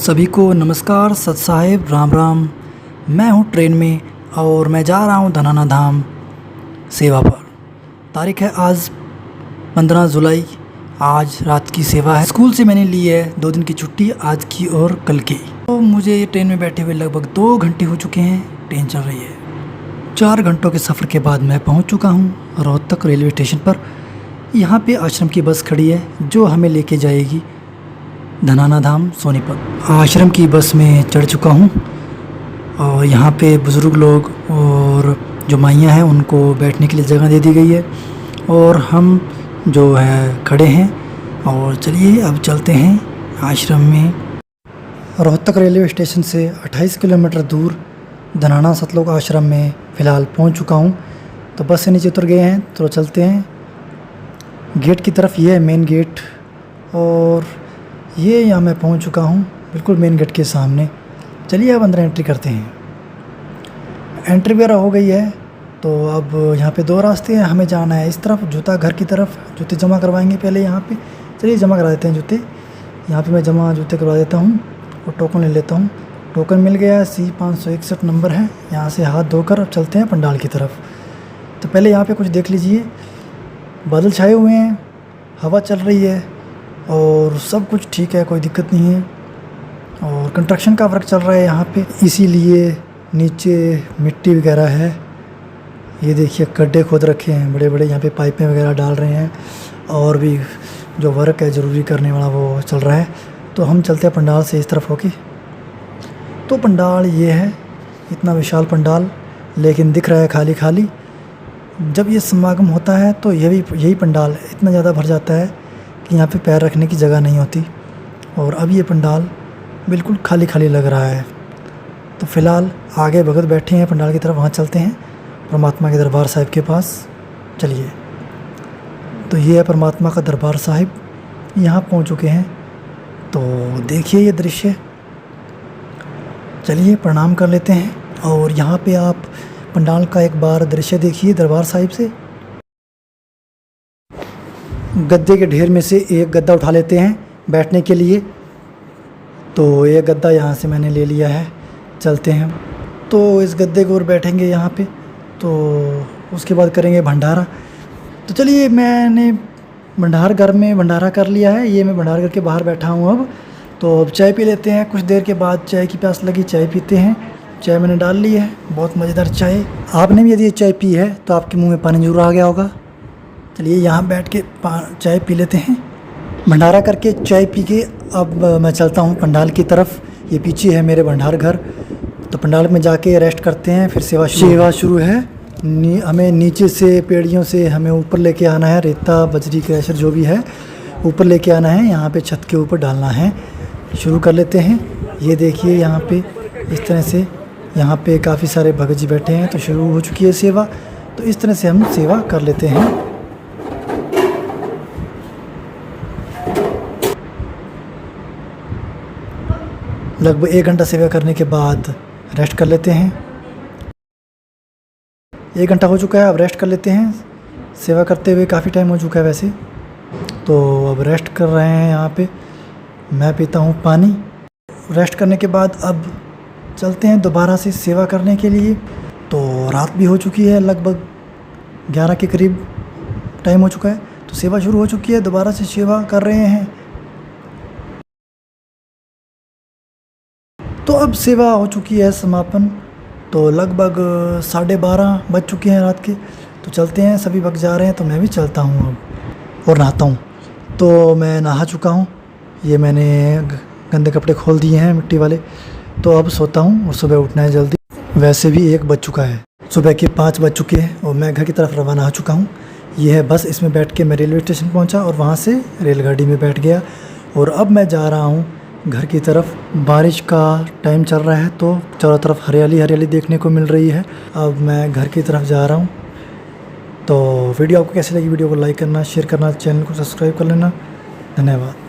सभी को नमस्कार, सत साहिब, राम राम। मैं हूँ ट्रेन में और मैं जा रहा हूँ धनाना धाम सेवा पर। तारीख़ है आज 15 जुलाई। आज रात की सेवा है। स्कूल से मैंने ली है 2 दिन की छुट्टी, आज की और कल की। तो मुझे ट्रेन में बैठे हुए लगभग 2 घंटे हो चुके हैं। ट्रेन चल रही है। 4 घंटों के सफ़र के बाद मैं पहुँच चुका हूँ रोहतक रेलवे स्टेशन पर। यहाँ पे आश्रम की बस खड़ी है जो हमें लेके जाएगी धनाना धाम सोनीपत। आश्रम की बस में चढ़ चुका हूँ और यहाँ पे बुज़ुर्ग लोग और जो माइयाँ हैं उनको बैठने के लिए जगह दे दी गई है और हम जो है खड़े हैं। और चलिए अब चलते हैं आश्रम में। रोहतक रेलवे स्टेशन से 28 किलोमीटर दूर धनाना सतलोक आश्रम में फ़िलहाल पहुँच चुका हूँ। तो बस से नीचे उतर गए हैं तो चलते हैं गेट की तरफ। ये है मेन गेट और ये यहाँ मैं पहुँच चुका हूँ बिल्कुल मेन गेट के सामने। चलिए अब अंदर एंट्री करते हैं। एंट्री वगैरह हो गई है। तो अब यहाँ पे 2 रास्ते हैं। हमें जाना है इस तरफ जूता घर की तरफ। जूते जमा करवाएंगे पहले यहाँ पे। चलिए जमा करा देते हैं जूते। यहाँ पे मैं जमा जूते करवा देता हूँ और टोकन ले लेता हूँ। टोकन मिल गया, C561 नंबर है। यहाँ से हाथ धोकर अब चलते हैं पंडाल की तरफ। तो पहले यहाँ पर कुछ देख लीजिए। बादल छाए हुए हैं, हवा चल रही है और सब कुछ ठीक है, कोई दिक्कत नहीं है। और कंस्ट्रक्शन का वर्क चल रहा है यहाँ पे, इसीलिए नीचे मिट्टी वगैरह है। ये देखिए गड्ढे खोद रखे हैं बड़े बड़े, यहाँ पे पाइपें वगैरह डाल रहे हैं और भी जो वर्क है ज़रूरी करने वाला वो चल रहा है। तो हम चलते हैं पंडाल से इस तरफ होके। तो पंडाल ये है, इतना विशाल पंडाल, लेकिन दिख रहा है खाली खाली। जब ये समागम होता है तो यही पंडाल इतना ज़्यादा भर जाता है कि यहाँ पे पैर रखने की जगह नहीं होती। और अब ये पंडाल बिल्कुल खाली खाली लग रहा है। तो फ़िलहाल आगे भगत बैठे हैं पंडाल की तरफ, वहाँ चलते हैं परमात्मा के दरबार साहिब के पास। चलिए, तो ये है परमात्मा का दरबार साहिब। यहाँ पहुँच चुके हैं। तो देखिए ये दृश्य। चलिए प्रणाम कर लेते हैं। और यहाँ पे आप पंडाल का एक बार दृश्य देखिए दरबार साहिब से। गद्दे के ढेर में से एक गद्दा उठा लेते हैं बैठने के लिए। तो ये गद्दा यहाँ से मैंने ले लिया है। चलते हैं तो इस गद्दे के ऊपर बैठेंगे यहाँ पे। तो उसके बाद करेंगे भंडारा। तो चलिए, मैंने भंडार घर में भंडारा कर लिया है। ये मैं भंडार घर के बाहर बैठा हूँ अब। तो अब चाय पी लेते हैं। कुछ देर के बाद चाय की प्यास लगी, चाय पीते हैं। चाय मैंने डाल ली है, बहुत मज़ेदार चाय। आपने भी यदि ये चाय पी है तो आपके मुंह में पानी ज़रूर आ गया होगा। चलिए यहाँ बैठ के चाय पी लेते हैं। भंडारा करके चाय पी के अब मैं चलता हूँ पंडाल की तरफ। ये पीछे है मेरे भंडार घर। तो पंडाल में जाके रेस्ट करते हैं, फिर सेवा शुरू है। हमें नीचे से पेड़ियों से हमें ऊपर लेके आना है। रेता बजरी क्रैशर जो भी है ऊपर लेके आना है, यहाँ पे छत के ऊपर डालना है। शुरू कर लेते हैं। ये देखिए यहाँ पे इस तरह से यहाँ पे काफ़ी सारे भगत जी बैठे हैं। तो शुरू हो चुकी है सेवा। तो इस तरह से हम सेवा कर लेते हैं। लगभग 1 घंटा सेवा करने के बाद रेस्ट कर लेते हैं। 1 घंटा हो चुका है, अब रेस्ट कर लेते हैं। सेवा करते हुए काफ़ी टाइम हो चुका है वैसे। तो अब रेस्ट कर रहे हैं यहाँ पे। मैं पीता हूँ पानी। रेस्ट करने के बाद अब चलते हैं दोबारा से सेवा करने के लिए। तो रात भी हो चुकी है, लगभग 11 के करीब टाइम हो चुका है। तो सेवा शुरू हो चुकी है, दोबारा से सेवा कर रहे हैं। तो अब सेवा हो चुकी है समापन। तो लगभग 12:30 बज चुके हैं रात के। तो चलते हैं, सभी भक्त जा रहे हैं तो मैं भी चलता हूँ अब और नहाता हूँ। तो मैं नहा चुका हूँ। ये मैंने गंदे कपड़े खोल दिए हैं मिट्टी वाले। तो अब सोता हूँ और सुबह उठना है जल्दी। वैसे भी 1 बज चुका है, सुबह के 5 बज चुके हैं और मैं घर की तरफ रवाना हो चुका हूँ। ये है बस, इसमें बैठ के मैं रेलवे स्टेशन पहुँचा और वहाँ से रेलगाड़ी में बैठ गया। और अब मैं जा रहा हूँ घर की तरफ। बारिश का टाइम चल रहा है तो चारों तरफ हरियाली हरियाली देखने को मिल रही है। अब मैं घर की तरफ जा रहा हूँ। तो वीडियो आपको कैसी लगी? वीडियो को लाइक करना, शेयर करना, चैनल को सब्सक्राइब कर लेना। धन्यवाद।